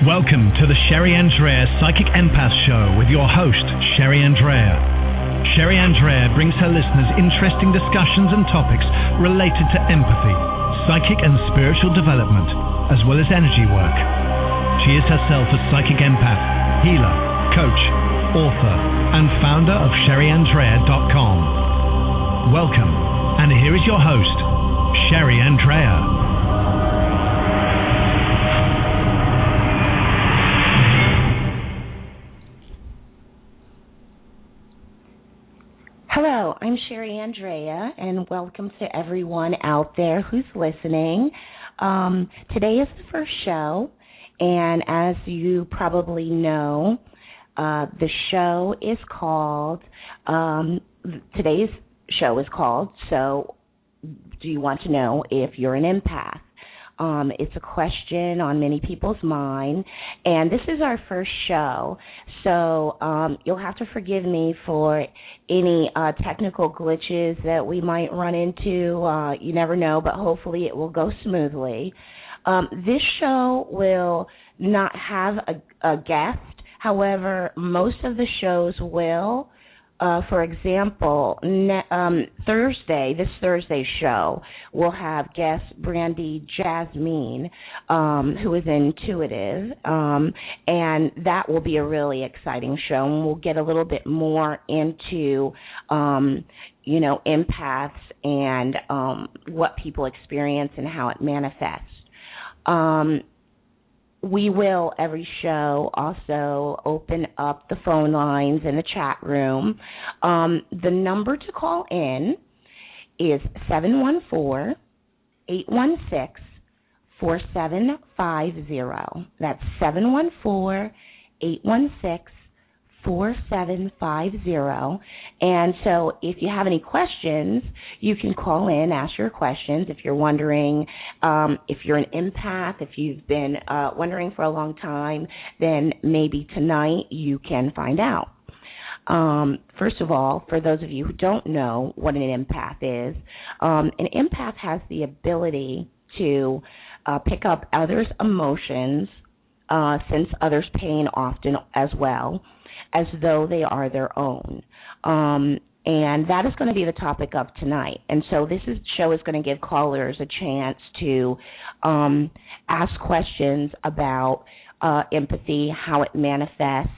Welcome to the Sherry Andrea Psychic Empath Show with your host, Sherry Andrea. Sherry Andrea brings her listeners interesting discussions and topics related to empathy, psychic and spiritual development, as well as energy work. She is herself a psychic empath, healer, coach, author, and founder of SherryAndrea.com. Welcome, and here is your host, Sherry Andrea. Hello, I'm Sherry Andrea, and welcome to everyone out there who's listening. Today is the first show, and as you probably know, the show is called, today's show is called, So Do You Want to Know If You're an Empath? It's a question on many people's mind, and this is our first show, so you'll have to forgive me for any technical glitches that we might run into. You never know, but hopefully it will go smoothly. This show will not have a guest. However, most of the shows will. For example, this Thursday's show will have guest Brandy Jasmine, who is intuitive, and that will be a really exciting show, and we'll get a little bit more into, empaths and what people experience and how it manifests. We will, every show, also open up the phone lines in the chat room. The number to call in is 714-816-4750. That's 714-816-4750. And so if you have any questions, you can call in, ask your questions. If you're wondering if you're an empath, if you've been wondering for a long time, then maybe tonight you can find out. First of all, for those of you who don't know what an empath is, an empath has the ability to pick up others' emotions, sense others' pain often as well, as though they are their own. And that is going to be the topic of tonight. And so this show is going to give callers a chance to ask questions about empathy, how it manifests,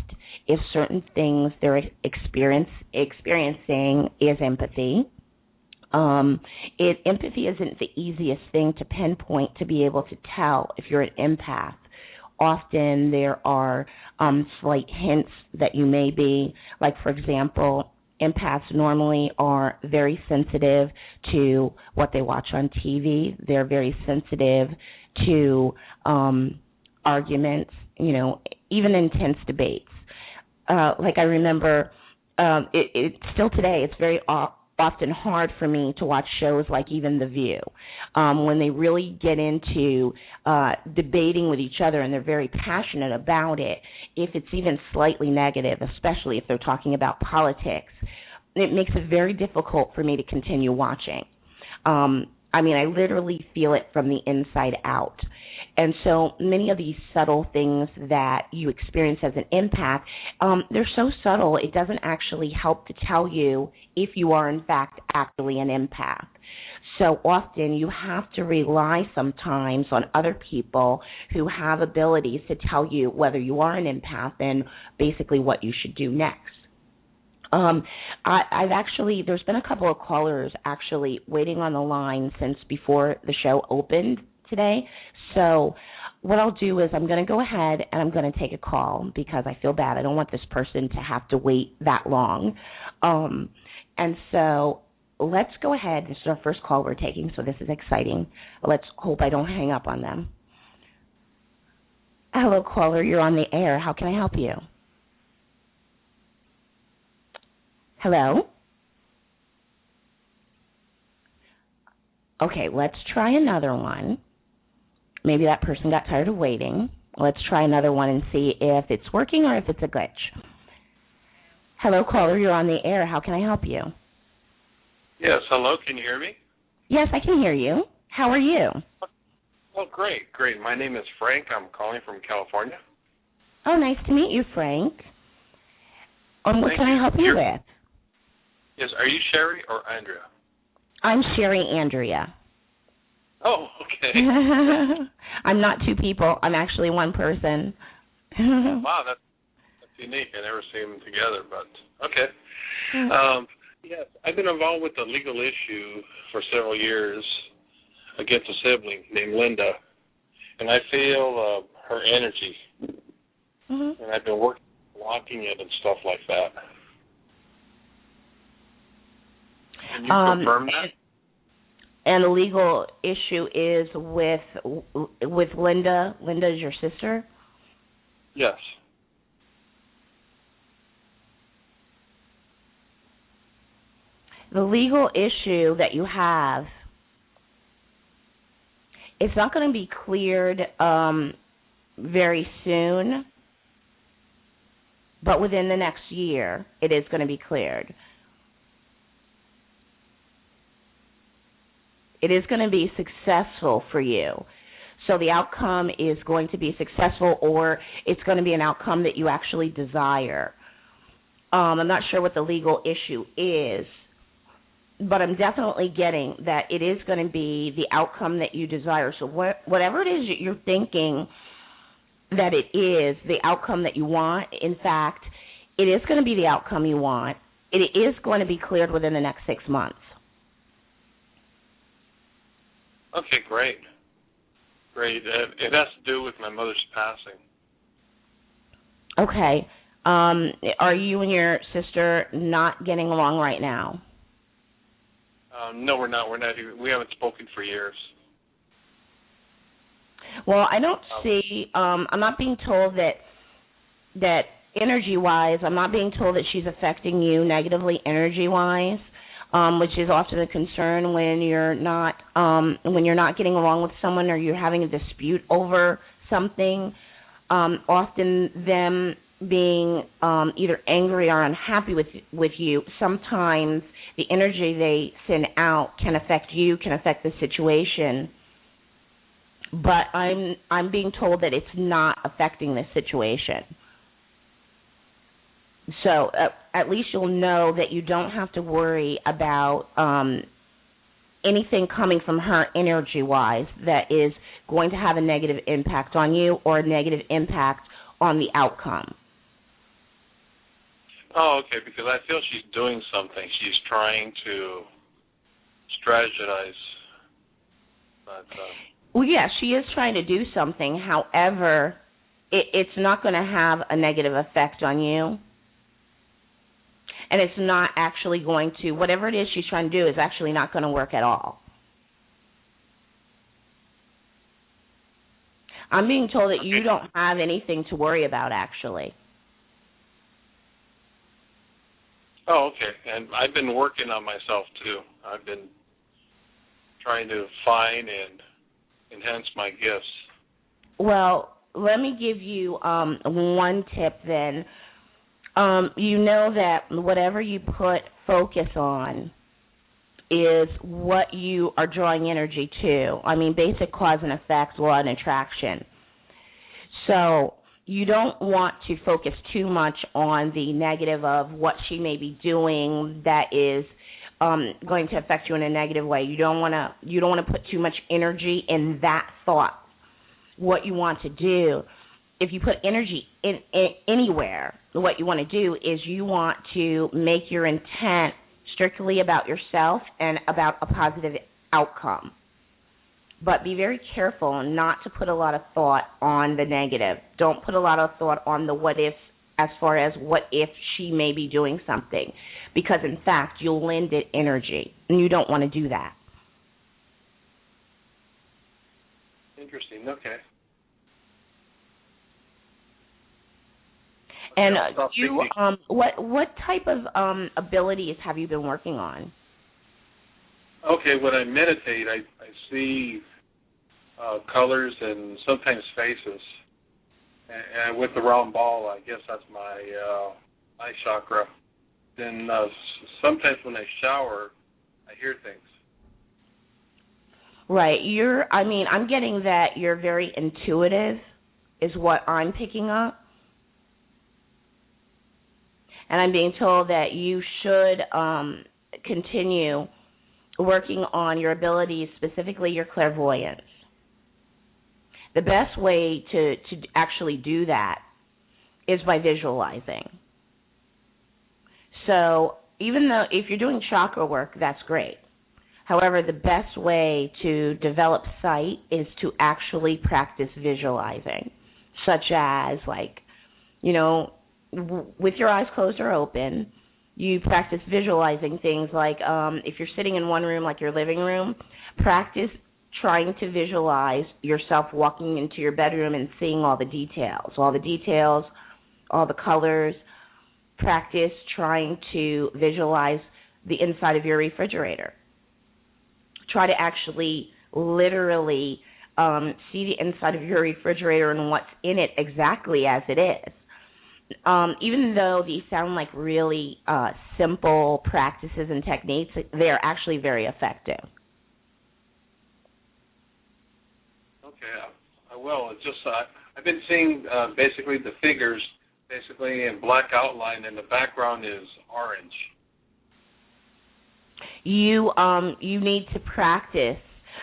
if certain things they're experiencing is empathy. Empathy isn't the easiest thing to pinpoint to be able to tell if you're an empath. Often there are slight hints that you may be, like, for example, empaths normally are very sensitive to what they watch on TV. They're very sensitive to arguments, even intense debates. Like I remember, still today, it's very often hard for me to watch shows like even The View, when they really get into debating with each other and they're very passionate about it. If it's even slightly negative, especially if they're talking about politics, it makes it very difficult for me to continue watching. I literally feel it from the inside out. And so many of these subtle things that you experience as an empath, they're so subtle, it doesn't actually help to tell you if you are, in fact, actually an empath. So often you have to rely sometimes on other people who have abilities to tell you whether you are an empath and basically what you should do next. There's been a couple of callers actually waiting on the line since before the show opened today. So what I'll do is I'm going to go ahead and I'm going to take a call because I feel bad. I don't want this person to have to wait that long. And so let's go ahead. This is our first call we're taking, so this is exciting. Let's hope I don't hang up on them. Hello, caller. You're on the air. How can I help you? Hello? Okay, let's try another one. Maybe that person got tired of waiting. Let's try another one and see if it's working or if it's a glitch. Hello, caller. You're on the air. How can I help you? Yes, hello. Can you hear me? Yes, I can hear you. How are you? Oh, great. My name is Frank. I'm calling from California. Oh, nice to meet you, Frank. What Thank can I help you with? Yes, are you Sherry or Andrea? I'm Sherry Andrea. Oh, okay. I'm not two people. I'm actually one person. Wow, that's unique. I never see them together, but okay. Yes, I've been involved with a legal issue for several years against a sibling named Linda, and I feel her energy, and I've been blocking it and stuff like that. Can you confirm that? And the legal issue is with Linda. Linda is your sister? Yes. The legal issue that you have, it's not going to be cleared very soon, but within the next year, it is going to be cleared. It is going to be successful for you. So the outcome is going to be successful, or it's going to be an outcome that you actually desire. I'm not sure what the legal issue is, but I'm definitely getting that it is going to be the outcome that you desire. So whatever it is that you're thinking that it is the outcome that you want, in fact, it is going to be the outcome you want. It is going to be cleared within the next 6 months. Okay, great. Great. It has to do with my mother's passing. Okay. Are you and your sister not getting along right now? No, we're not. We haven't spoken for years. Well, I don't see. I'm not being told that energy-wise. I'm not being told that she's affecting you negatively energy-wise, which is often a concern when you're not getting along with someone or you're having a dispute over something. Often them being either angry or unhappy with you, sometimes the energy they send out can affect you, can affect the situation. But I'm being told that it's not affecting this situation. So at least you'll know that you don't have to worry about anything coming from her energy-wise that is going to have a negative impact on you or a negative impact on the outcome. Oh, okay, because I feel she's doing something. She's trying to strategize. But, well, yeah, she is trying to do something. However, it's not going to have a negative effect on you. And it's not actually going to, whatever it is she's trying to do is actually not going to work at all. I'm being told that you don't have anything to worry about, actually. Oh, okay. And I've been working on myself, too. I've been trying to find and enhance my gifts. Well, let me give you one tip then. You know that whatever you put focus on is what you are drawing energy to. I mean, basic cause and effect, law and attraction. So you don't want to focus too much on the negative of what she may be doing that is going to affect you in a negative way. You don't want to put too much energy in that thought. What you want to do, if you put energy in anywhere, what you want to do is you want to make your intent strictly about yourself and about a positive outcome. But be very careful not to put a lot of thought on the negative. Don't put a lot of thought on the what if, as far as what if she may be doing something. Because, in fact, you'll lend it energy, and you don't want to do that. Interesting. Okay. And you, what type of abilities have you been working on? Okay, when I meditate, I see colors and sometimes faces. And with the round ball, I guess that's my eye chakra. Then sometimes when I shower, I hear things. Right. I'm getting that you're very intuitive is what I'm picking up. And I'm being told that you should continue working on your abilities, specifically your clairvoyance. The best way to actually do that is by visualizing. So even though if you're doing chakra work, that's great. However, the best way to develop sight is to actually practice visualizing, such as with your eyes closed or open, you practice visualizing things like if you're sitting in one room like your living room, practice trying to visualize yourself walking into your bedroom and seeing all the details, all the colors. Practice trying to visualize the inside of your refrigerator. Try to actually literally see the inside of your refrigerator and what's in it exactly as it is. Even though these sound like really simple practices and techniques, they are actually very effective. Okay, I will. It's just I've been seeing basically the figures in black outline, and the background is orange. You need to practice,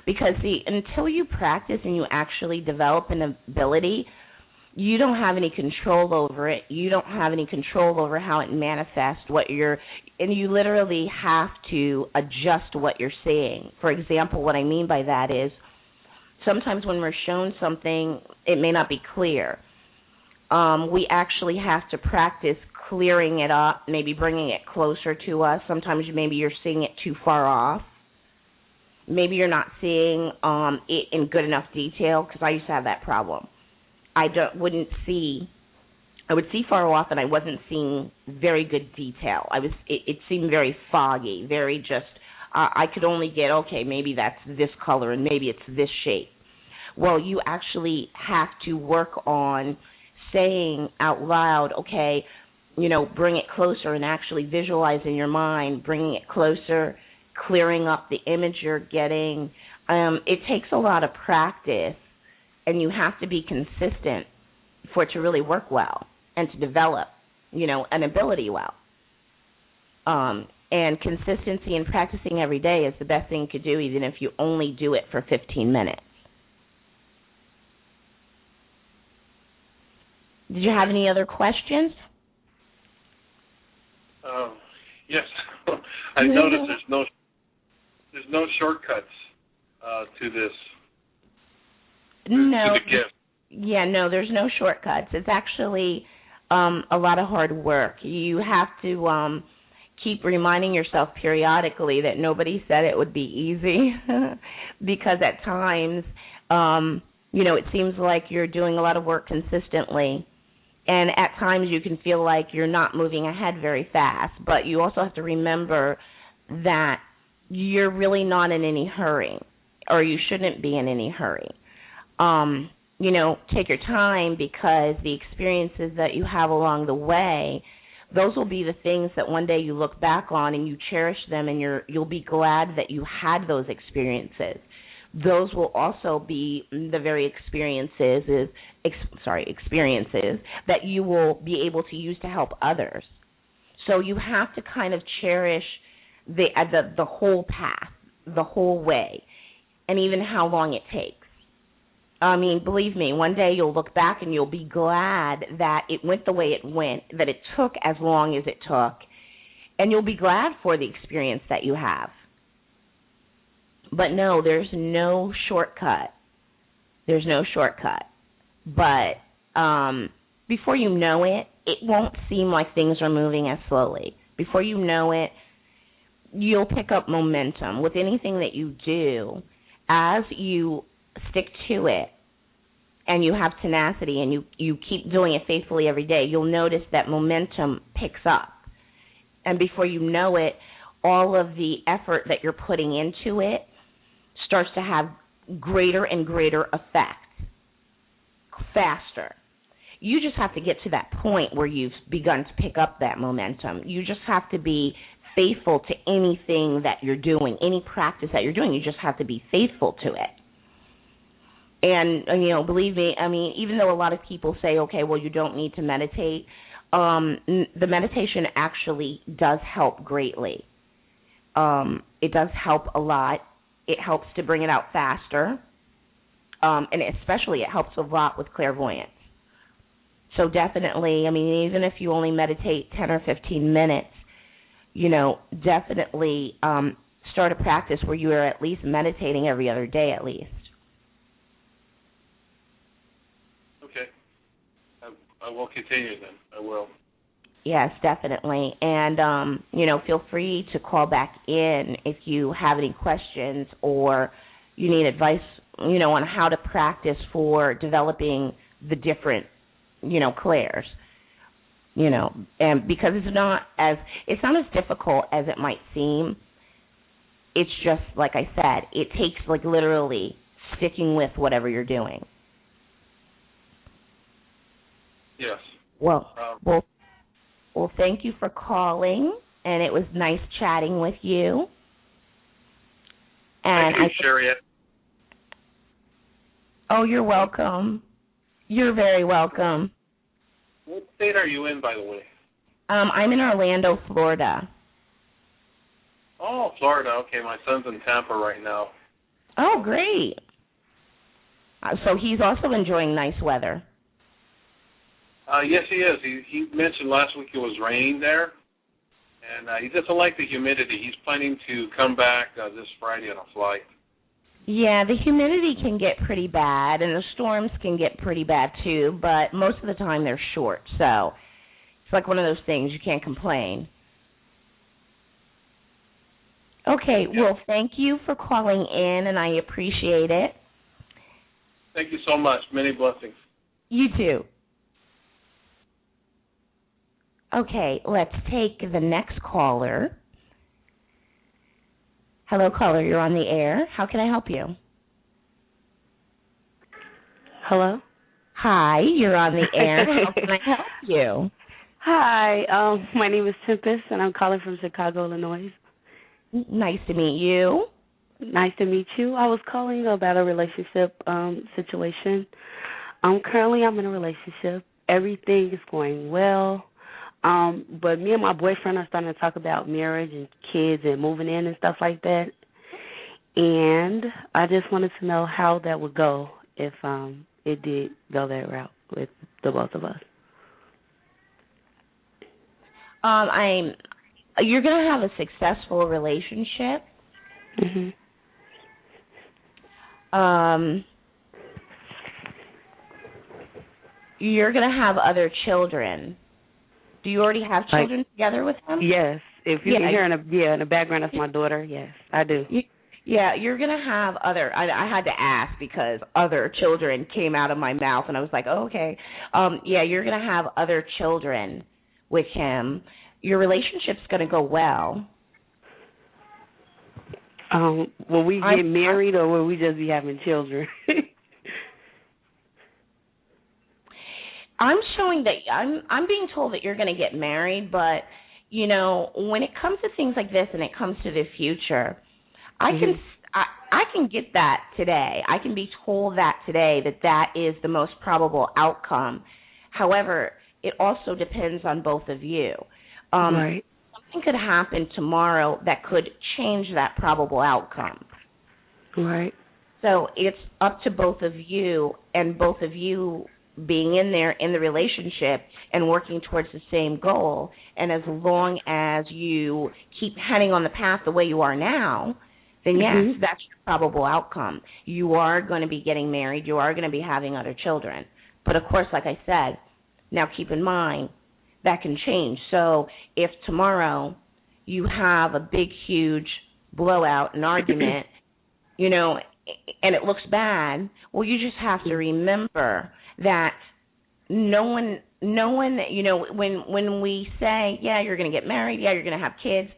because until you practice and you actually develop an ability, you don't have any control over it. You don't have any control over how it manifests, and you literally have to adjust what you're seeing. For example, what I mean by that is sometimes when we're shown something, it may not be clear. We actually have to practice clearing it up, maybe bringing it closer to us. Sometimes maybe you're seeing it too far off. Maybe you're not seeing it in good enough detail, because I used to have that problem. I would see far off, and I wasn't seeing very good detail. It seemed very foggy, very just. I could only get, okay, maybe that's this color and maybe it's this shape. Well, you actually have to work on saying out loud, okay, bring it closer, and actually visualize in your mind, bringing it closer, clearing up the image you're getting. It takes a lot of practice, and you have to be consistent for it to really work well and to develop, an ability well. And consistency and practicing every day is the best thing you could do, even if you only do it for 15 minutes. Did you have any other questions? Yes. I noticed there's no shortcuts to this. No. To the gift. Yeah, no, there's no shortcuts. It's actually a lot of hard work. You have to keep reminding yourself periodically that nobody said it would be easy, because at times, it seems like you're doing a lot of work consistently, and at times you can feel like you're not moving ahead very fast. But you also have to remember that you're really not in any hurry, or you shouldn't be in any hurry. Take your time, because the experiences that you have along the way, those will be the things that one day you look back on and you cherish them, and you'll be glad that you had those experiences. Those will also be the very experiences that you will be able to use to help others. So you have to kind of cherish the whole path, the whole way, and even how long it takes. I mean, believe me, one day you'll look back and you'll be glad that it went the way it went, that it took as long as it took, and you'll be glad for the experience that you have. But no, there's no shortcut. There's no shortcut. But before you know it, it won't seem like things are moving as slowly. Before you know it, you'll pick up momentum. With anything that you do, as you stick to it and you have tenacity and you keep doing it faithfully every day, you'll notice that momentum picks up. And before you know it, all of the effort that you're putting into it starts to have greater and greater effect faster. You just have to get to that point where you've begun to pick up that momentum. You just have to be faithful to anything that you're doing, any practice that you're doing. You just have to be faithful to it. And, believe me, I mean, even though a lot of people say, okay, well, you don't need to meditate, the meditation actually does help greatly. It does help a lot. It helps to bring it out faster, and especially it helps a lot with clairvoyance. So definitely, I mean, even if you only meditate 10 or 15 minutes, definitely start a practice where you are at least meditating every other day at least. Okay. I will continue then. I will. Yes, definitely. And, feel free to call back in if you have any questions or you need advice, on how to practice for developing the different, clairs. And because it's not as difficult as it might seem. It's just, like I said, it takes, literally sticking with whatever you're doing. Yes. Well, thank you for calling, and it was nice chatting with you. And thank you, Sherry. Oh, you're welcome. You're very welcome. What state are you in, by the way? I'm in Orlando, Florida. Oh, Florida. Okay, my son's in Tampa right now. Oh, great. So he's also enjoying nice weather. Yes, he is. He mentioned last week it was raining there, and he doesn't like the humidity. He's planning to come back this Friday on a flight. Yeah, the humidity can get pretty bad, and the storms can get pretty bad too, but most of the time they're short, so it's like one of those things, you can't complain. Okay, well, thank you for calling in, and I appreciate it. Thank you so much. Many blessings. You too. Okay, let's take the next caller. Hello, caller, you're on the air. How can I help you? Hello? Hi, you're on the air. How can I help you? Hi, my name is Tempest, and I'm calling from Chicago, Illinois. Nice to meet you. Nice to meet you. I was calling about a relationship situation. Currently, I'm in a relationship. Everything is going well. But me and my boyfriend are starting to talk about marriage and kids and moving in and stuff like that. And I just wanted to know how that would go if it did go that route with the both of us. You're going to have a successful relationship. Mhm. You're going to have other children. Do you already have children together with him? Yes. If you can hear in the background, that's my daughter. Yes, I do. Yeah, you're going to have other, I had to ask because other children came out of my mouth, and I was like, oh, okay. Yeah, you're going to have other children with him. Your relationship's going to go well. Will we get married, or will we just be having children? I'm showing that I'm being told that you're going to get married, but when it comes to things like this and it comes to the future, I can get that today. I can be told that today that is the most probable outcome. However, it also depends on both of you. Right. Something could happen tomorrow that could change that probable outcome. Right. So it's up to both of you, and both of you being in there in the relationship and working towards the same goal. And as long as you keep heading on the path the way you are now, then yes, that's your probable outcome. You are going to be getting married. You are going to be having other children. But of course, like I said, now keep in mind that can change. So if tomorrow you have a big, huge blowout, an argument, and it looks bad, well, you just have to remember that no one, when we say, yeah, you're going to get married, yeah, you're going to have kids,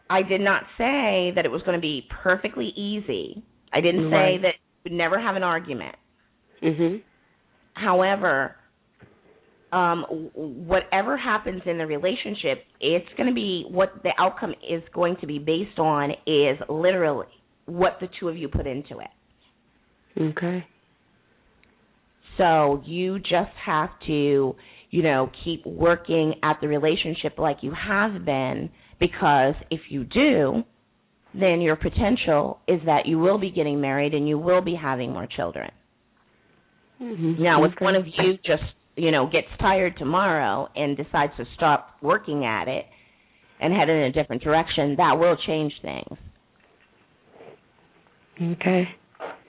I did not say that it was going to be perfectly easy. I didn't say that you would never have an argument. Mhm. However, whatever happens in the relationship, it's going to be what the outcome is going to be based on is literally what the two of you put into it. Okay. So you just have to, keep working at the relationship like you have been, because if you do, then your potential is that you will be getting married and you will be having more children. Mm-hmm. Now, if one of you just, gets tired tomorrow and decides to stop working at it and head in a different direction, that will change things. Okay.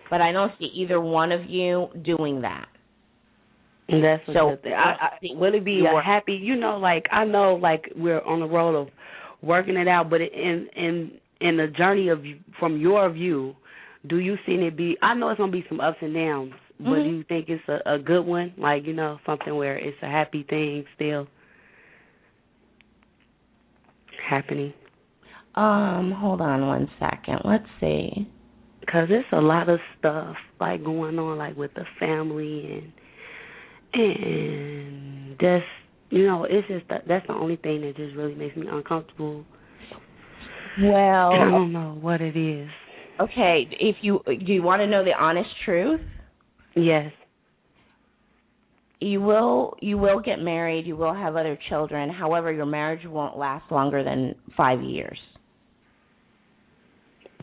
But I don't see either one of you doing that. That's a good thing. Will it be a happy, I know, we're on the road of working it out, but in the journey from your view, do you see it be, I know it's going to be some ups and downs, but do you think it's a good one? Something where it's a happy thing still happening? Hold on one second. Let's see. Because there's a lot of stuff, going on, with the family and just, it's just that's the only thing that just really makes me uncomfortable. Well, I don't know what it is. Okay, do you want to know the honest truth? Yes. You will get married, you will have other children. However, your marriage won't last longer than 5 years.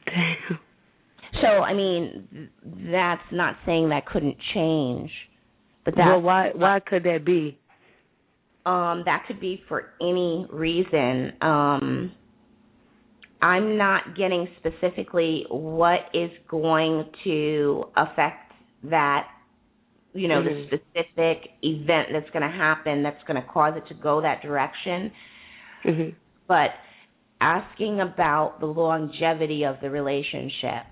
Damn. So, that's not saying that couldn't change. But why could that be? That could be for any reason. I'm not getting specifically what is going to affect that, the specific event that's going to happen that's going to cause it to go that direction. Mm-hmm. But asking about the longevity of the relationship.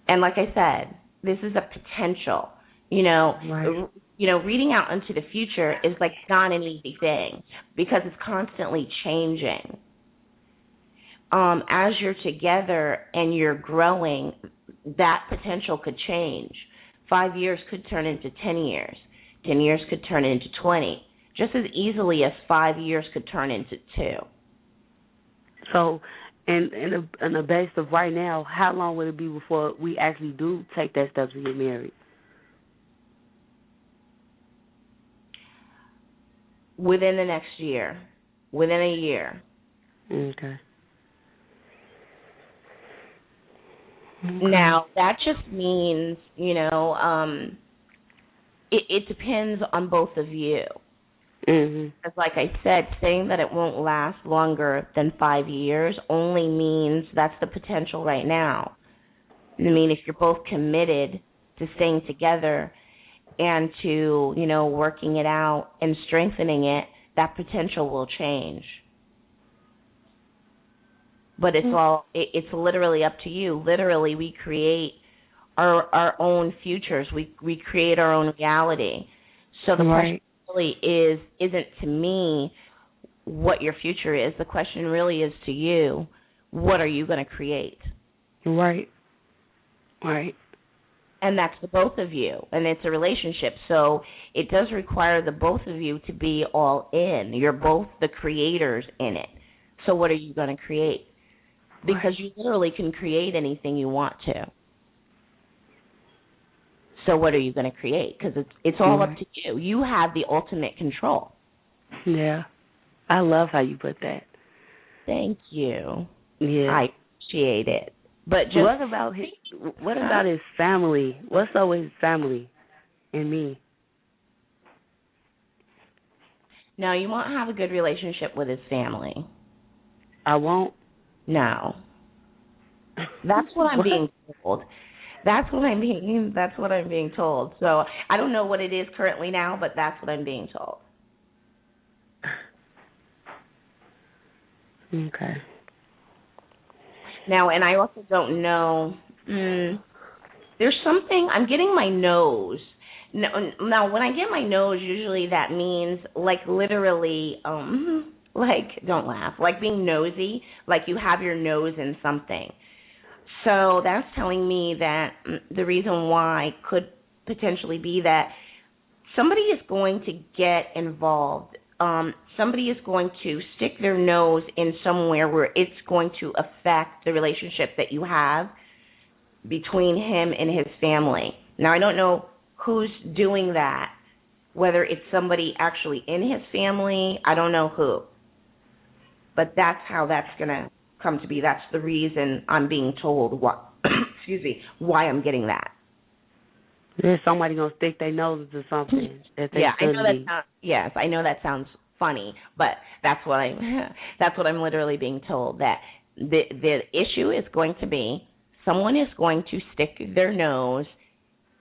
And like I said, this is a potential. Right. Reading out into the future is not an easy thing because it's constantly changing. As you're together and you're growing, that potential could change. 5 years could turn into 10 years. 10 years could turn into 20, just as easily as 5 years could turn into 2. So, in the base of right now, how long would it be before we actually do take that step to get married? Within the next year. Within a year. Okay. Now, that just means, it depends on both of you. Mm-hmm. Because like I said, saying that it won't last longer than 5 years only means that's the potential right now. If you're both committed to staying together and to, working it out and strengthening it, that potential will change. But it's literally up to you. Literally, we create our own futures. We create our own reality. So the question really isn't to me what your future is. The question really is to you, what are you going to create? Right. Right. And that's the both of you. And it's a relationship. So it does require the both of you to be all in. You're both the creators in it. So what are you going to create? Because you literally can create anything you want to. So what are you going to create? Because it's all up to you. You have the ultimate control. Yeah. I love how you put that. Thank you. Yeah. I appreciate it. But just what about his family? What's up with his family and me? No, you won't have a good relationship with his family. I won't? No. That's what I'm being told. That's what I'm being told. So I don't know what it is currently now, but that's what I'm being told. Okay. Now, and I also don't know. There's something. I'm getting my nose. Now, when I get my nose, usually that means literally, don't laugh, being nosy, you have your nose in something. So that's telling me that the reason why could potentially be that somebody is going to get involved. Somebody is going to stick their nose in somewhere where it's going to affect the relationship that you have between him and his family. Now, I don't know who's doing that, whether it's somebody actually in his family, I don't know who. But that's how that's going to come to be. That's the reason I'm being told what, why I'm getting that. There's somebody going to stick their nose into something that they shouldn't be. Yes, I know that sounds funny, but that's what I'm literally being told, that the issue is going to be someone is going to stick their nose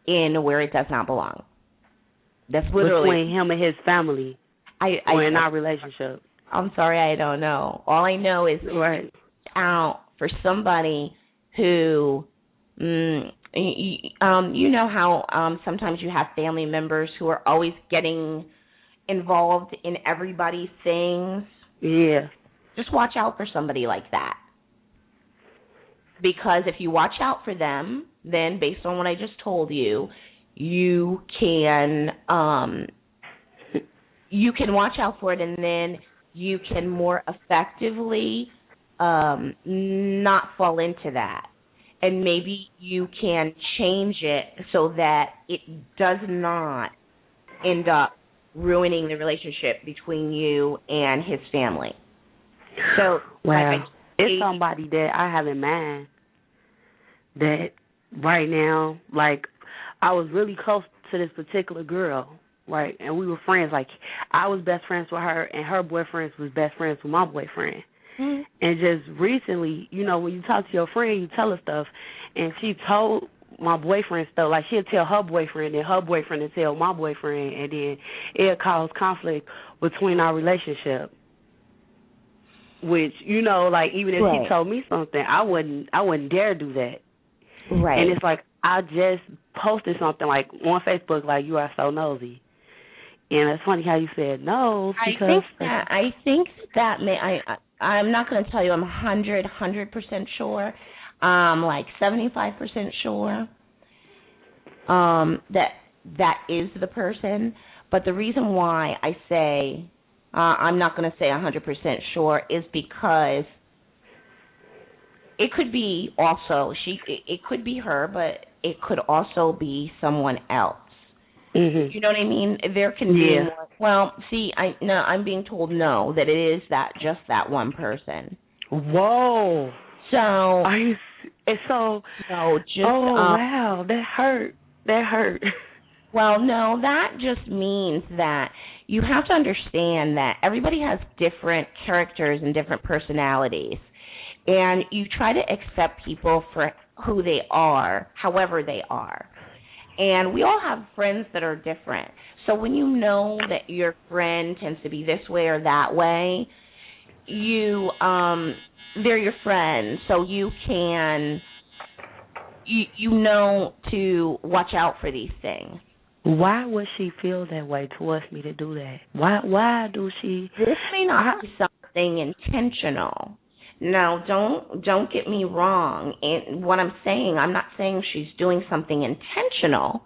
in where it does not belong. That's literally between him and his family, or in our relationship. I'm sorry, I don't know. All I know is out for somebody who, you know how sometimes you have family members who are always getting involved in everybody's things. Yeah. Just watch out for somebody like that. Because if you watch out for them, then based on what I just told you, you can watch out for it, and then you can more effectively not fall into that. And maybe you can change it so that it does not end up ruining the relationship between you and his family. So, it's somebody that I have in mind that right now, like, I was really close to this particular girl, right? And we were friends. Like, I was best friends with her, and her boyfriend was best friends with my boyfriend. Mm-hmm. And just recently, you know, when you talk to your friend, you tell her stuff, and she told my boyfriend stuff. Like, she'll tell her boyfriend, and her boyfriend will tell my boyfriend, and then it'll cause conflict between our relationship. Which, you know, like, even if he told me something, I wouldn't dare do that. Right. And it's like, I just posted something, like, on Facebook, like, you are so nosy. And it's funny how you said no, because I think that I'm not going to tell you I'm 100% sure. Like 75% sure that is the person. But the reason why I say I'm not going to say 100% sure is because it could be also it could be her, but it could also be someone else. Mm-hmm. You know what I mean? There can be more. Well, see, I'm being told no, that it is just that one person. Whoa. So wow, that hurt. Well, no, that just means that you have to understand that everybody has different characters and different personalities, and you try to accept people for who they are, however they are. And we all have friends that are different. So when you know that your friend tends to be this way or that way, they're your friend, so you can you know to watch out for these things. Why would she feel that way towards me to do that? Why do she? This may not be something intentional. No, don't get me wrong. And what I'm saying, I'm not saying she's doing something intentional.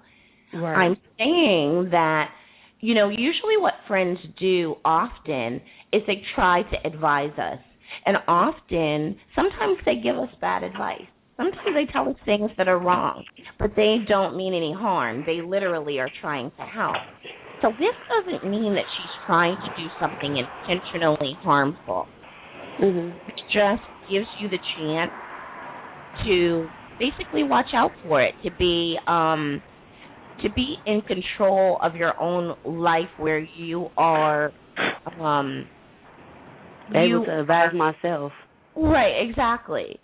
Right. I'm saying that, you know, usually what friends do often is they try to advise us. And often, sometimes they give us bad advice. Sometimes they tell us things that are wrong, but they don't mean any harm. They literally are trying to help. So this doesn't mean that she's trying to do something intentionally harmful. Mm-hmm. It just gives you the chance to basically watch out for it, to be in control of your own life, where you are able to advise myself. Right, exactly.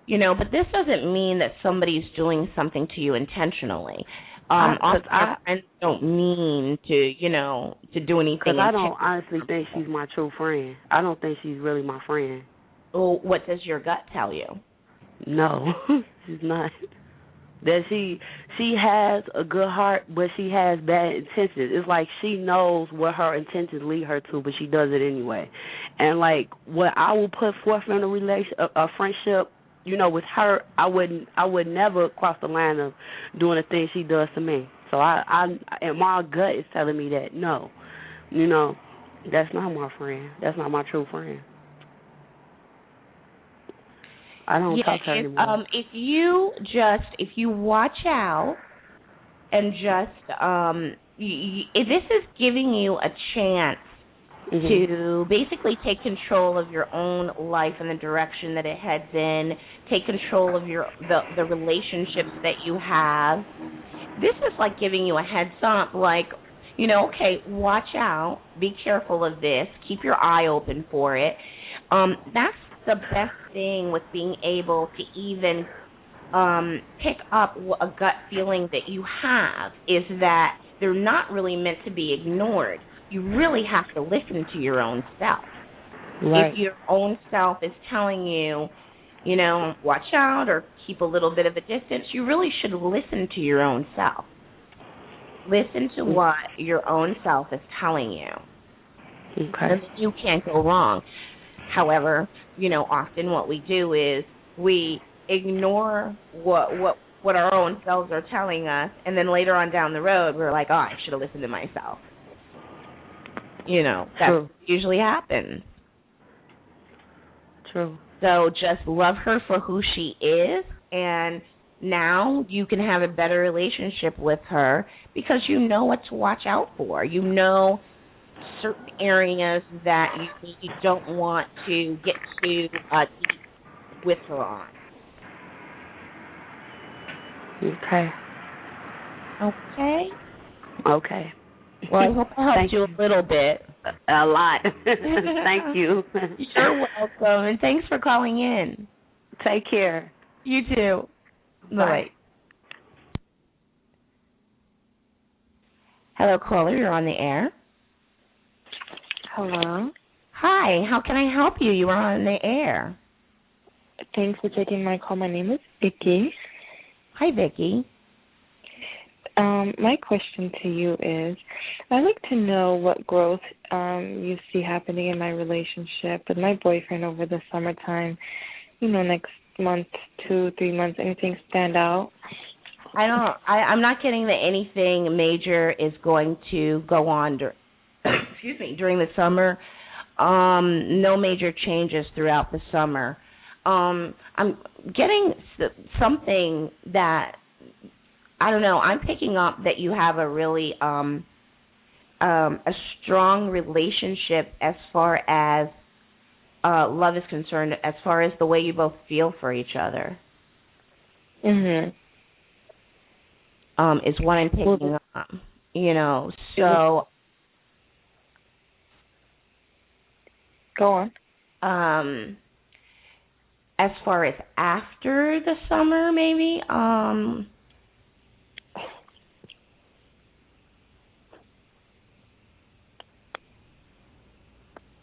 You know, but this doesn't mean that somebody's doing something to you intentionally. Our friends don't mean to do anything. Because I don't honestly think she's my true friend. I don't think she's really my friend. Well, what does your gut tell you? No, she's not. That she has a good heart, but she has bad intentions. It's like she knows what her intentions lead her to, but she does it anyway. And like what I will put forth in a friendship, you know, with her, I would never cross the line of doing the things she does to me. So I and my gut is telling me that no, you know, that's not my friend. That's not my true friend. I don't talk to her anymore. If you watch out and just this is giving you a chance to basically take control of your own life and the direction that it heads in, take control of the relationships that you have. This is like giving you a heads up, like, okay, watch out, be careful of this, keep your eye open for it. That's the best thing with being able to even pick up a gut feeling that you have, is that they're not really meant to be ignored. You really have to listen to your own self. Right. If your own self is telling you, watch out or keep a little bit of a distance, you really should listen to your own self. Listen to what your own self is telling you. Okay. And you can't go wrong. However, often what we do is we ignore what our own selves are telling us, and then later on down the road, we're like, I should have listened to myself. That usually happens. True. So just love her for who she is, and now you can have a better relationship with her because you know what to watch out for. You know certain areas that you don't want to get too deep with her on. Okay. Okay? Okay. Well, I hope I helped you a little bit. A lot. Thank you. You're welcome, and thanks for calling in. Take care. You too. Bye. Hello, caller. You're on the air. Hello. Hi. How can I help you? You are on the air. Thanks for taking my call. My name is Vicki. Hi, Vicki. My question to you is, I'd like to know what growth you see happening in my relationship with my boyfriend over the summertime. Next month, 2-3 months, anything stand out? I'm not getting that anything major is going to go on during the summer. No major changes throughout the summer. I'm getting something that, I don't know, I'm picking up that you have a really a strong relationship as far as love is concerned, as far as the way you both feel for each other. Is what I'm picking up. So go on. As far as after the summer, maybe,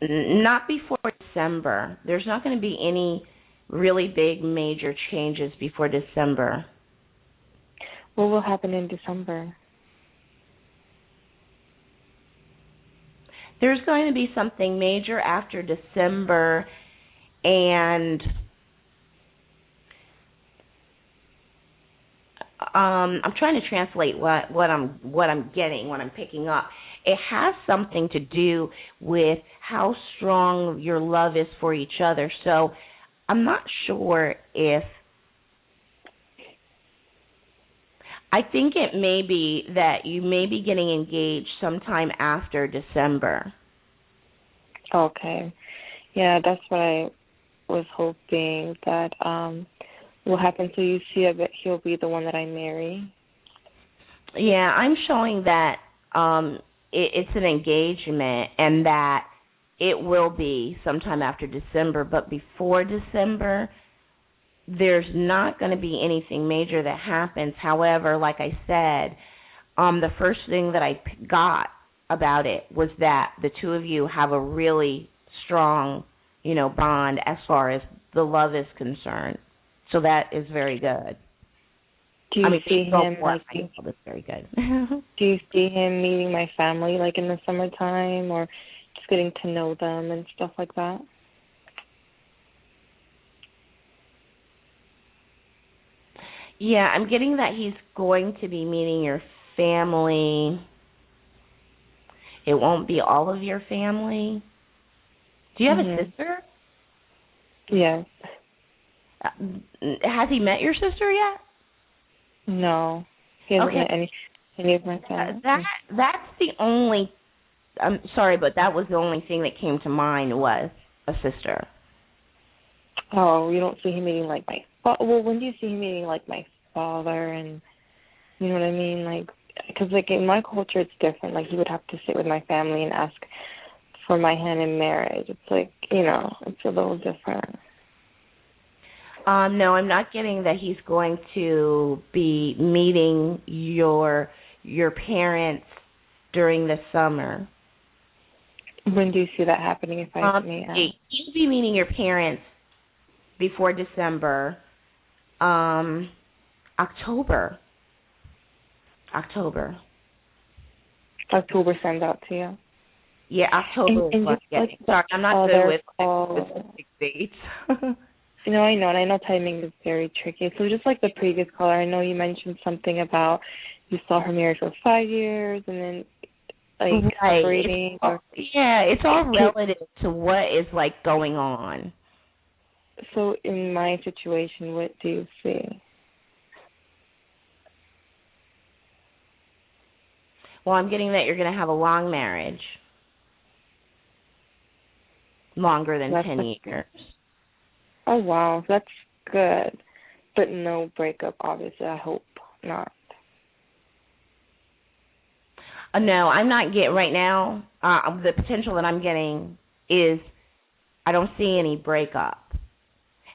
not before December. There's not going to be any really big major changes before December. What will happen in December? There's going to be something major after December, and I'm trying to translate what I'm getting, what I'm picking up. It has something to do with how strong your love is for each other. So I'm not sure if, I think it may be that you may be getting engaged sometime after December. Okay. Yeah, that's what I was hoping that will happen. So you see that he'll be the one that I marry? Yeah, I'm showing that it's an engagement and that it will be sometime after December, but before December, there's not going to be anything major that happens. However, like I said, the first thing that I got about it was that the two of you have a really strong, bond as far as the love is concerned. So that is very good. Do you see him? That's very good. Do you see him meeting my family, like in the summertime, or just getting to know them and stuff like that? Yeah, I'm getting that he's going to be meeting your family. It won't be all of your family. Do you have a sister? Yes. Has he met your sister yet? No. He hasn't met any. Any of my family? That's the only. I'm sorry, but that was the only thing that came to mind was a sister. Oh, you don't see him meeting like my well, when do you see him meeting like my father? And you know what I mean? Like, because like in my culture, it's different. Like, he would have to sit with my family and ask for my hand in marriage. It's like, you know, it's a little different. No, I'm not getting that he's going to be meeting your parents during the summer. When do you see that happening, if I may ask? He'll be meeting your parents before December, October. October sends out to you? Yeah, October. And just, like, sorry, I'm not good with specific dates. No, I know, and I know timing is very tricky. So just like the previous caller, I know you mentioned something about you saw her married for 5 years and then like separating. It's all relative to what is like going on. So in my situation, what do you see? Well, I'm getting that you're going to have a long marriage. Longer than 10 years. Oh, wow. That's good. But no breakup, obviously. I hope not. No, I'm not getting right now. The potential that I'm getting is I don't see any breakup.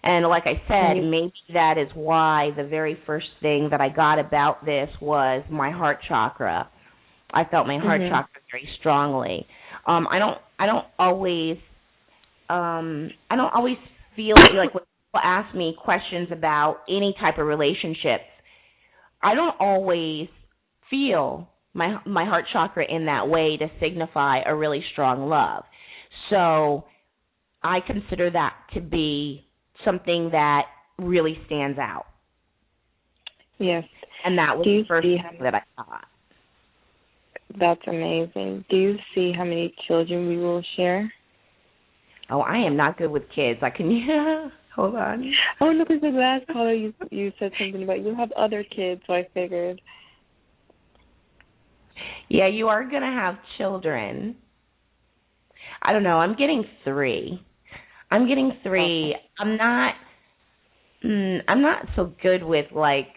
And like I said, maybe that is why the very first thing that I got about this was my heart chakra. I felt my heart chakra very strongly. I don't always feel like when people ask me questions about any type of relationships, I don't always feel my heart chakra in that way to signify a really strong love. So I consider that to be something that really stands out. Yes. And that was the first thing that I thought. That's amazing. Do you see how many children we will share? Oh, I am not good with kids. Hold on. Oh, no, because the last caller you said something about you have other kids, so I figured. Yeah, you are going to have children. I don't know. I'm getting 3. Okay. I'm not so good with like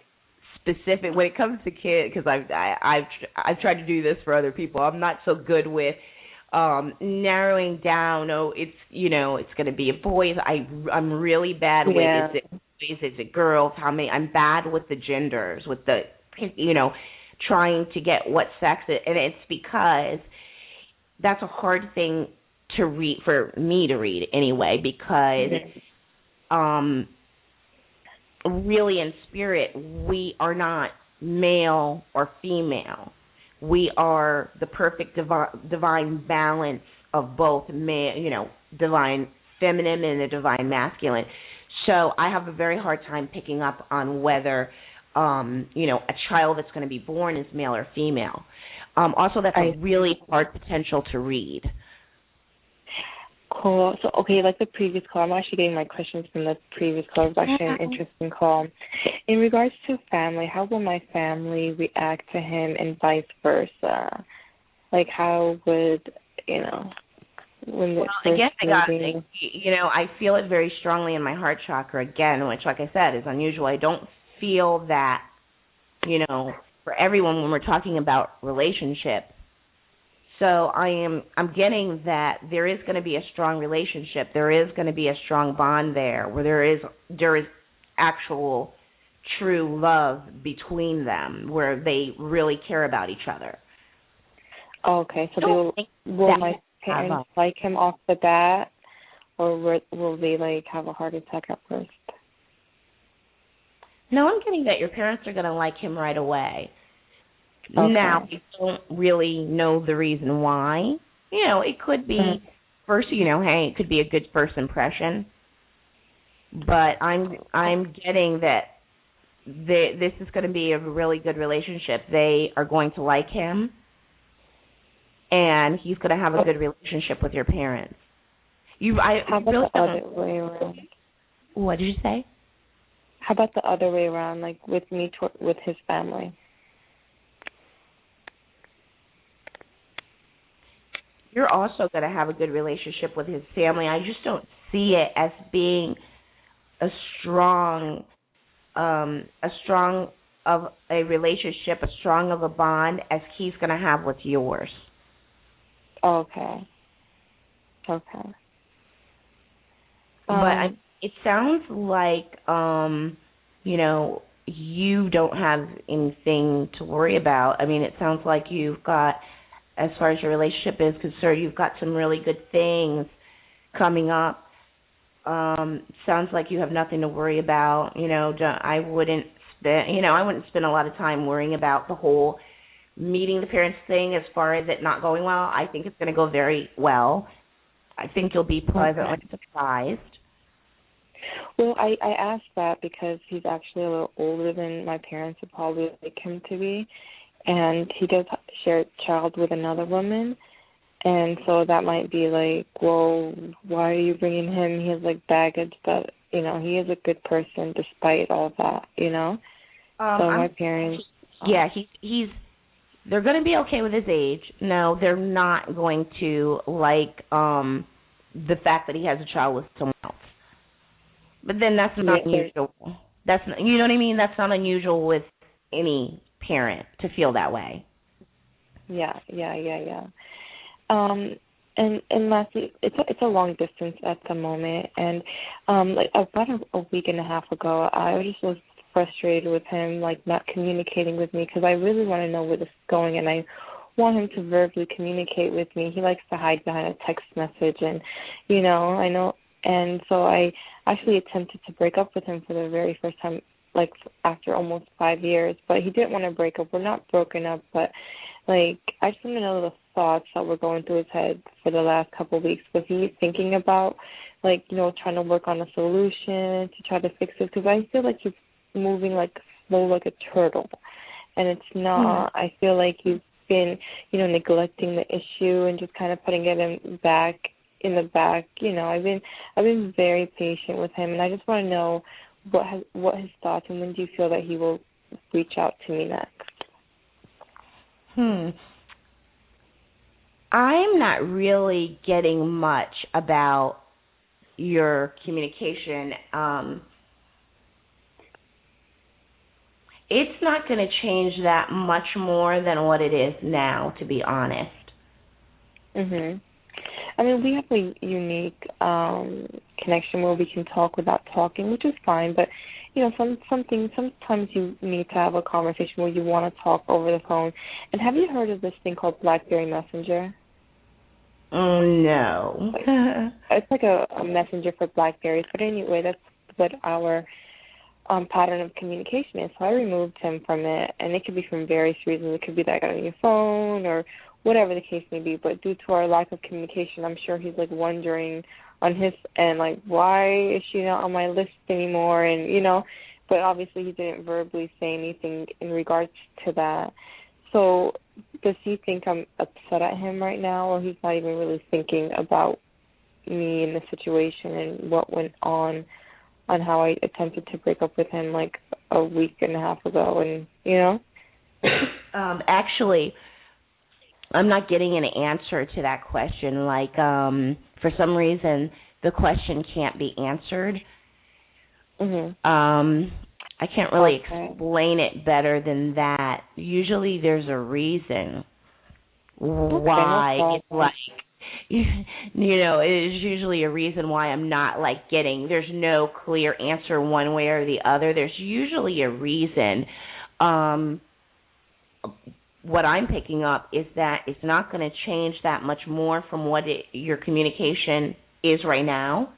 specific when it comes to kids because I've tried to do this for other people. I'm not so good with narrowing down. Oh, it's going to be a boys. I'm really bad with is it boys, is it girls? I'm bad with the genders, with the trying to get what sex it, and it's because that's a hard thing to read for me to read anyway because really in spirit we are not male or female. We are the perfect divine balance of both divine feminine and the divine masculine. So I have a very hard time picking up on whether a child that's going to be born is male or female. Also, that's a really hard potential to read. Cool. So, okay, like the previous call, I'm actually getting my questions from the previous call. It was actually an interesting call. In regards to family, how will my family react to him and vice versa? Like, how would, when again, I feel it very strongly in my heart chakra again, which, like I said, is unusual. I don't feel that, for everyone when we're talking about relationships. So I'm getting that there is going to be a strong relationship. There is going to be a strong bond there where there is actual true love between them where they really care about each other. Okay, so will my parents like him off the bat, or will they have a heart attack at first? No, I'm getting that your parents are going to like him right away. Okay. Now, we don't really know the reason why. It could be first, hey, it could be a good first impression. But I'm getting that this is going to be a really good relationship. They are going to like him, and he's going to have a good relationship with your parents. How about the other way around? What did you say? How about the other way around, like with me with his family? you're also going to have a good relationship with his family. I just don't see it as being a strong of a relationship, as strong of a bond as he's going to have with yours. Okay. But it sounds like, you don't have anything to worry about. I mean, it sounds like you've got, as far as your relationship is concerned, you've got some really good things coming up. Sounds like you have nothing to worry about. I wouldn't spend a lot of time worrying about the whole meeting the parents thing as far as it not going well. I think it's going to go very well. I think you'll be pleasantly surprised. Well, I asked that because he's actually a little older than my parents would probably like him to be, and he does share a child with another woman, and so that might be like, well, why are you bringing him? He has like baggage, but he is a good person despite all that, So my parents, he's. They're going to be okay with his age. No, they're not going to like the fact that he has a child with someone else. But then that's not unusual. That's not, you know what I mean? That's not unusual with any parent to feel that way. Yeah. And lastly, it's a long distance at the moment, and like about a week and a half ago, I just was frustrated with him, like not communicating with me, because I really want to know where this is going, and I want him to verbally communicate with me. He likes to hide behind a text message, and I know. And so I actually attempted to break up with him for the very first time, like after almost 5 years. But he didn't want to break up. We're not broken up, but like I just want to know the thoughts that were going through his head for the last couple of weeks. Was he thinking about, like, trying to work on a solution to try to fix it? Because I feel like he's moving like slow, like a turtle, and it's not. I feel like he's been, neglecting the issue and just kind of putting it in the back. I've been very patient with him, and I just want to know what his thoughts, and when do you feel that he will reach out to me next? I'm not really getting much about your communication. It's not going to change that much more than what it is now, to be honest. I mean, we have a unique connection where we can talk without talking, which is fine. But sometimes you need to have a conversation where you want to talk over the phone. And have you heard of this thing called BlackBerry Messenger? Oh, no. It's like a messenger for BlackBerries. But anyway, that's what our pattern of communication is. So I removed him from it, and it could be from various reasons. It could be that I got on your phone or whatever the case may be. But due to our lack of communication, I'm sure he's like wondering on his end, like, why is she not on my list anymore? And but obviously he didn't verbally say anything in regards to that. So does he think I'm upset at him right now, or he's not even really thinking about me in the situation and what went on how I attempted to break up with him like a week and a half ago? And actually, I'm not getting an answer to that question. Like, for some reason, the question can't be answered. I can't really explain it better than that. Usually there's a reason why it's like, it is usually a reason why I'm not like getting, there's no clear answer one way or the other. There's usually a reason. What I'm picking up is that it's not going to change that much more from what your communication is right now.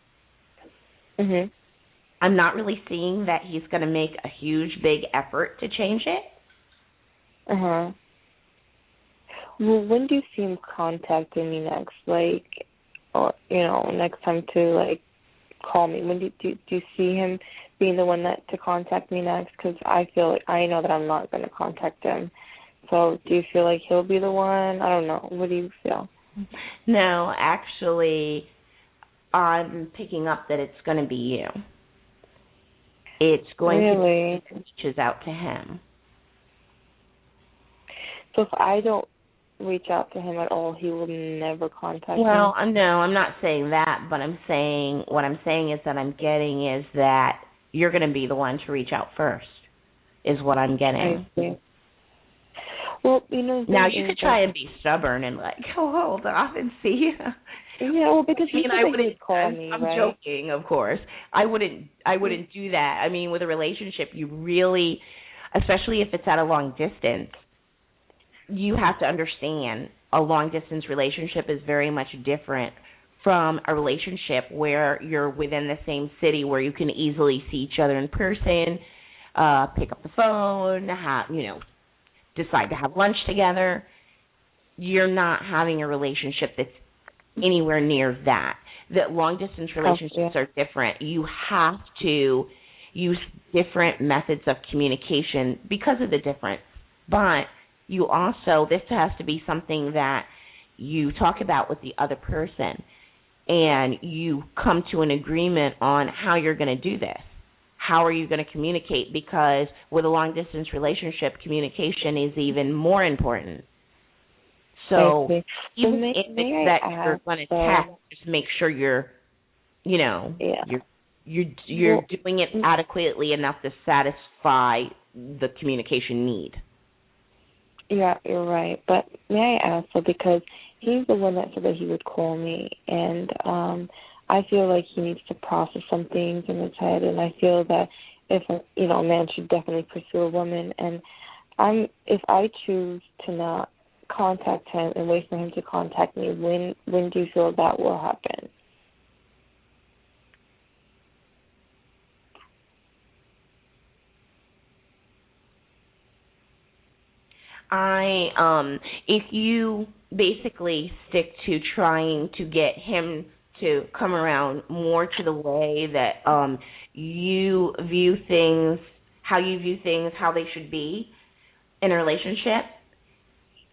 I'm not really seeing that he's going to make a huge, big effort to change it. Well, when do you see him contacting me next? Like, or next time to like call me. When do you see him being the one to contact me next? Because I feel like I know that I'm not going to contact him. So do you feel like he'll be the one? I don't know. What do you feel? No, actually, I'm picking up that it's going to be you. It's going to be reaches out to him. So if I don't reach out to him at all, he will never contact me? Well, no, I'm not saying that, but what I'm saying is that I'm getting is that you're going to be the one to reach out first, is what I'm getting. I see. Well, now you could try and be stubborn and hold off and see. Yeah, well, because I wouldn't call me. I'm right? joking, of course. I wouldn't do that. I mean, with a relationship, you really, especially if it's at a long distance, you have to understand a long distance relationship is very much different from a relationship where you're within the same city where you can easily see each other in person, pick up the phone, decide to have lunch together. You're not having a relationship that's anywhere near that. That long distance relationships are different. You have to use different methods of communication because of the difference. But you also, this has to be something that you talk about with the other person and you come to an agreement on how you're going to do this. How are you going to communicate? Because with a long distance relationship, communication is even more important. So even if it's that you're going to text, just make sure you're doing it adequately enough to satisfy the communication need. Yeah, you're right. But may I ask, because he's the one that said that he would call me, and I feel like he needs to process some things in his head, and I feel that if a man should definitely pursue a woman, and if I choose to not contact him and wait for him to contact me, when do you feel that will happen? If you basically stick to trying to get him to come around more to the way that you view things, how they should be in a relationship,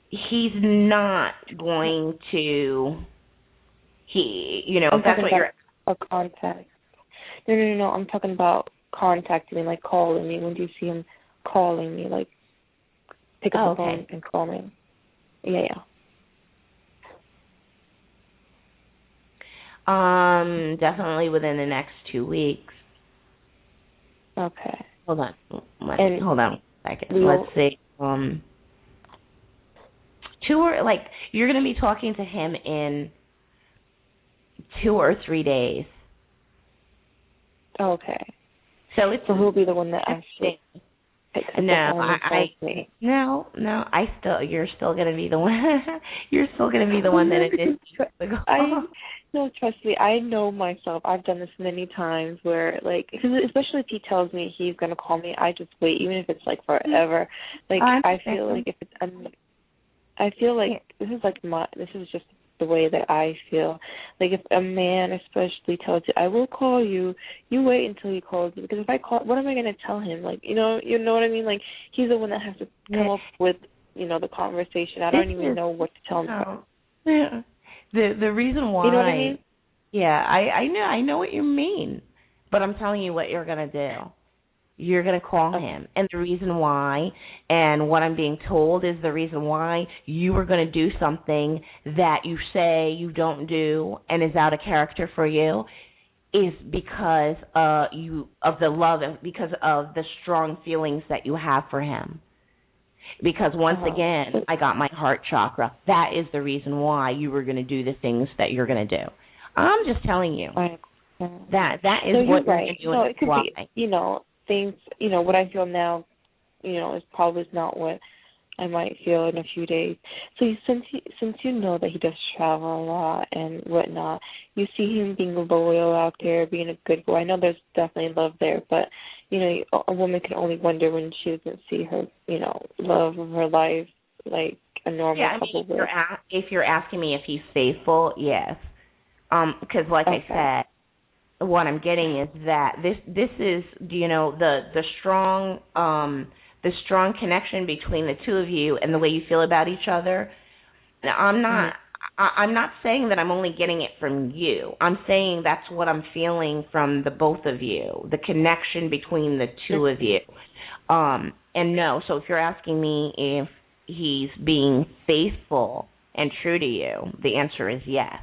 he's not going to. If that's what you're. A contact. No. I'm talking about contacting me, like calling me. When do you see him calling me, like? Pick up the phone and call me. Yeah. Definitely within the next 2 weeks. Okay. Hold on. Hold on a second. Let's see. You're going to be talking to him in 2 or 3 days. Okay. So he'll be the one that actually. You're still gonna be the one. You're still gonna be the one that it is. No, trust me. I know myself. I've done this many times where, because especially if he tells me he's gonna call me, I just wait, even if it's forever. I feel like if it's, I feel like this is just the way that I feel. If a man especially tells you, I will call you, you wait until he calls you, because if I call, what am I going to tell him? You know what I mean? He's the one that has to come up with, the conversation. I don't even know what to tell him. Yeah. The reason why. You know what I mean? Yeah, I know what you mean, but I'm telling you what you're going to do. You're going to call him. And the reason why, and what I'm being told is the reason why you are going to do something that you say you don't do and is out of character for you is because of the love and because of the strong feelings that you have for him. Because once again, I got my heart chakra. That is the reason why you were going to do the things that you're going to do. I'm just telling you. That is what you're going to do. So it could be, things, what I feel now, is probably not what I might feel in a few days. So since you know that he does travel a lot and whatnot, you see him being loyal out there, being a good boy. I know there's definitely love there, but, a woman can only wonder when she doesn't see her, love of her life like a normal couple would. If you're asking me if he's faithful, yes. Because like I said, what I'm getting is that this is the strong connection between the two of you and the way you feel about each other. Now, I'm not saying that I'm only getting it from you. I'm saying that's what I'm feeling from the both of you, the connection between the two of you. And no, so if you're asking me if he's being faithful and true to you, the answer is yes.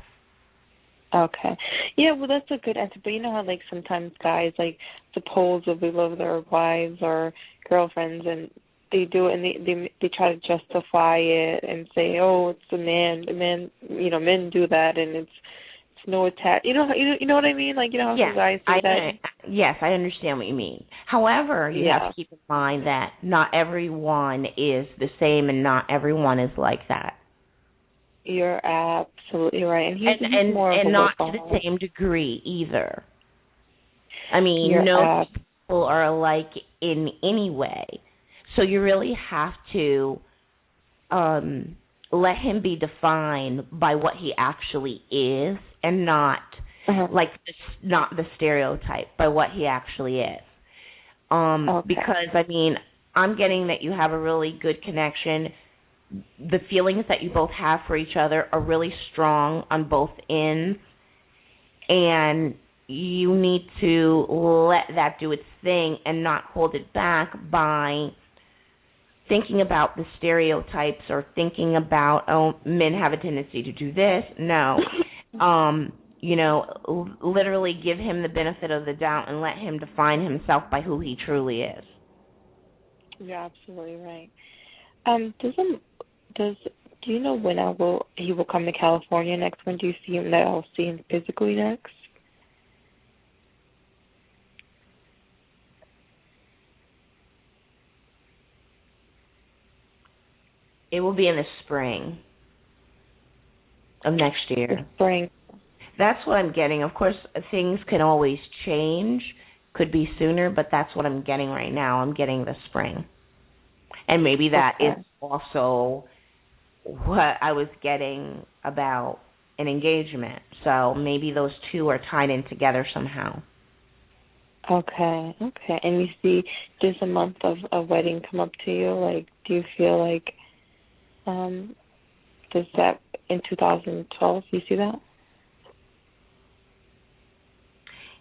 Okay. Yeah, well, that's a good answer. But you know how, like, sometimes guys, like, supposedly love their wives or girlfriends, and they do it, and they try to justify it and say, oh, it's the man. The man, men do that, and it's no attack. You know what I mean? Like, how some guys do that. Yes, I understand what you mean. However, you have to keep in mind that not everyone is the same, and not everyone is like that. You're absolutely right, and he's more of a not to workaholic. the same degree either. I mean, people are alike in any way, so you really have to let him be defined by what he actually is, and not not the stereotype, by what he actually is. Because I mean, I'm getting that you have a really good connection. The feelings that you both have for each other are really strong on both ends, and you need to let that do its thing and not hold it back by thinking about the stereotypes or thinking about, oh, men have a tendency to do this. No. Literally give him the benefit of the doubt and let him define himself by who he truly is. You're absolutely right. Do you know when he will come to California next? When do you see him? That I'll see him physically next? It will be in the spring of next year. The spring. That's what I'm getting. Of course, things can always change. Could be sooner, but that's what I'm getting right now. I'm getting the spring. And maybe that is also what I was getting about an engagement. So maybe those two are tied in together somehow. Okay. And you see, does a month of a wedding come up to you? Like, do you feel like, does that in 2012, you see that?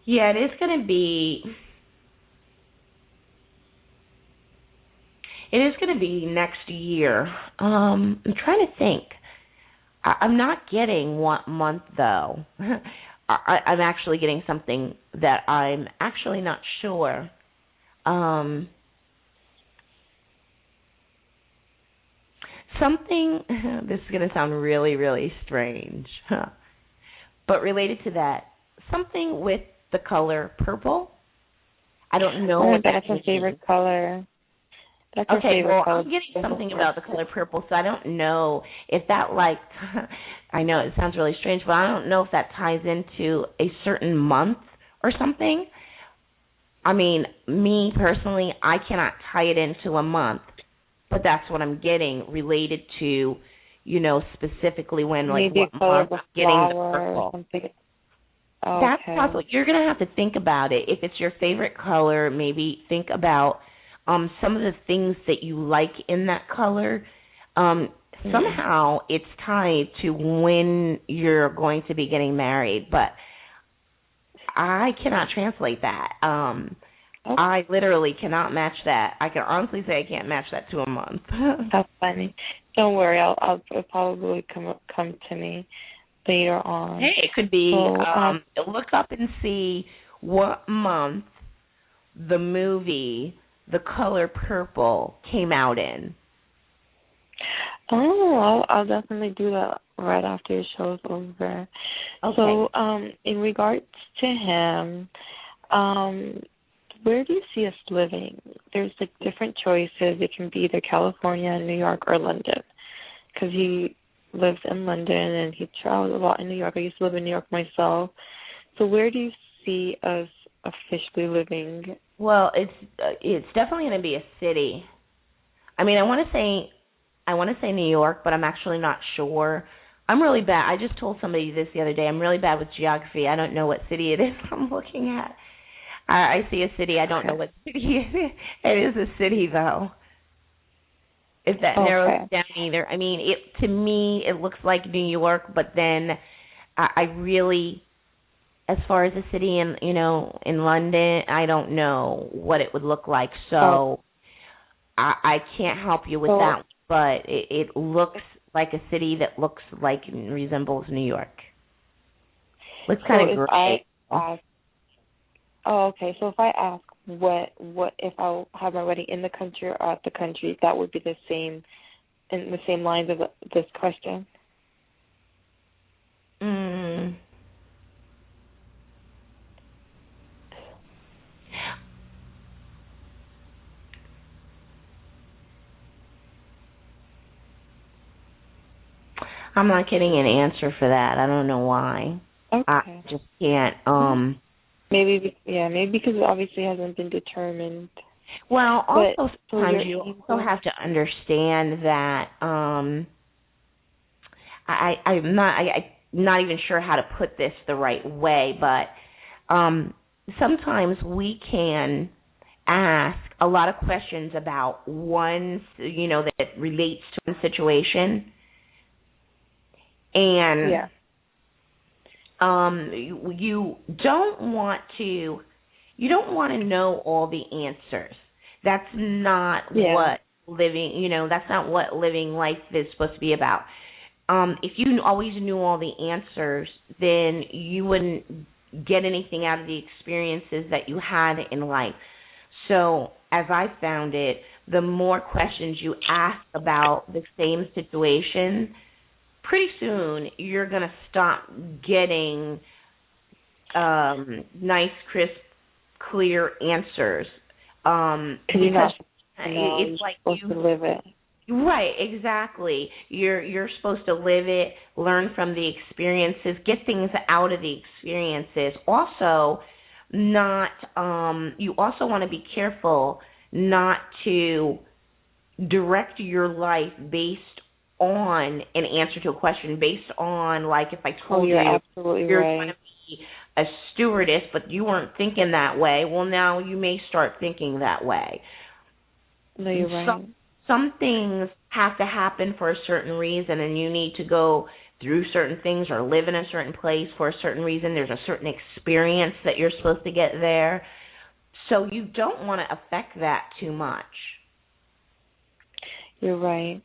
Yeah, it is going to be... It is going to be next year. I'm trying to think. I'm not getting what month, though. I'm actually getting something that I'm actually not sure. Something, this is going to sound really, really strange, but related to that, something with the color purple. I don't know what that's my favorite color. That's I'm getting something about the color purple, so I don't know if that, I know it sounds really strange, but I don't know if that ties into a certain month or something. I mean, me personally, I cannot tie it into a month, but that's what I'm getting related to, specifically when, maybe what month I'm getting the purple. Or something. That's possible. You're going to have to think about it. If it's your favorite color, maybe think about some of the things that you like in that color. Somehow it's tied to when you're going to be getting married, but I cannot translate that. I literally cannot match that. I can honestly say I can't match that to a month. That's funny. Don't worry, it'll probably come to me later on. Hey, it could be. Look up and see what month the movie The Color Purple came out in. Oh, I'll definitely do that right after your show's over. Okay. So, in regards to him, where do you see us living? There's different choices. It can be either California, New York, or London, because he lives in London and he travels a lot in New York. I used to live in New York myself. So where do you see us officially living? Well, it's definitely going to be a city. I mean, I want to say New York, but I'm actually not sure. I'm really bad. I just told somebody this the other day. I'm really bad with geography. I don't know what city it is I'm looking at. I see a city. I don't know what city it is. It is a city, though. If that narrows down either. I mean, to me, it looks like New York, but then I really, as far as a city in London, I don't know what it would look like. So I can't help you with that. but it looks like a city that looks like and resembles New York. Looks kind of gray. Okay. So if I ask what if I have my wedding in the country or out the country, that would be the same in the same lines of this question. I'm not getting an answer for that. I don't know why. Okay. I just can't. Maybe because it obviously hasn't been determined. Well, also sometimes you also have to understand that I'm not even sure how to put this the right way, but sometimes we can ask a lot of questions about one, that relates to one situation. And you don't want to know all the answers. That's not what living, that's not what living life is supposed to be about. If you always knew all the answers, then you wouldn't get anything out of the experiences that you had in life. So, as I found it, the more questions you ask about the same situation, pretty soon you're going to stop getting nice, crisp, clear answers. Because it's like supposed to live it. Right, exactly. You're supposed to live it, learn from the experiences, get things out of the experiences. Also, you also want to be careful not to direct your life based on an answer to a question, based on, like, if I told you you're going to be a stewardess, but you weren't thinking that way, well, now you may start thinking that way. No, you're right. Some things have to happen for a certain reason, and you need to go through certain things or live in a certain place for a certain reason. There's a certain experience that you're supposed to get there. So you don't want to affect that too much. You're right.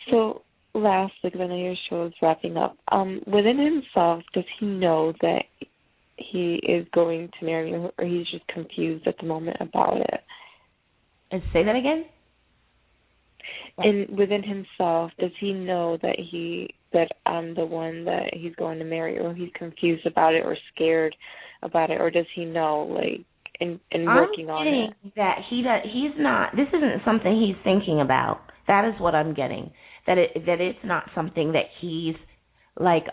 So lastly, because I know your show is wrapping up, within himself, does he know that he is going to marry you, or he's just confused at the moment about it? And say that again? And within himself, does he know that I'm the one that he's going to marry, or he's confused about it, or scared about it, or does he know, like, in working on it? That he's not. This isn't something he's thinking about. That is what I'm getting. That it's not something that he's like.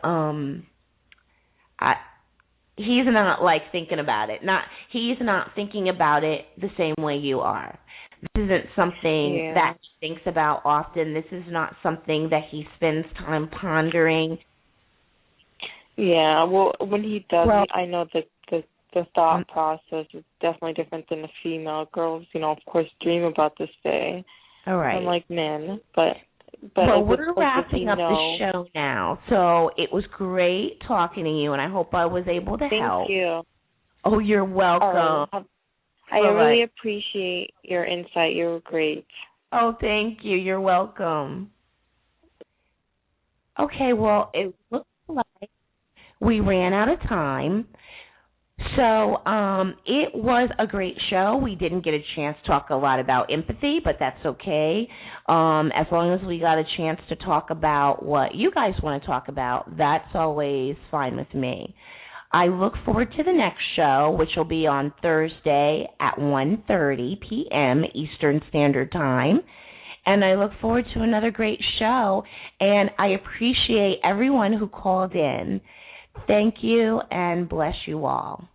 He's not like thinking about it. He's not thinking about it the same way you are. This isn't something that he thinks about often. This is not something that he spends time pondering. Yeah, well, when he does, I know that the thought process is definitely different than the female. Girls, of course, dream about this day. All right. Unlike men, but we're wrapping up the show now. So it was great talking to you, and I hope I was able to help. Thank you. Oh, you're welcome. I really appreciate your insight. You were great. Oh, thank you. You're welcome. Okay, well, it looks like we ran out of time. So it was a great show. We didn't get a chance to talk a lot about empathy, but that's okay. As long as we got a chance to talk about what you guys want to talk about, that's always fine with me. I look forward to the next show, which will be on Thursday at 1:30 p.m. Eastern Standard Time. And I look forward to another great show. And I appreciate everyone who called in. Thank you and bless you all.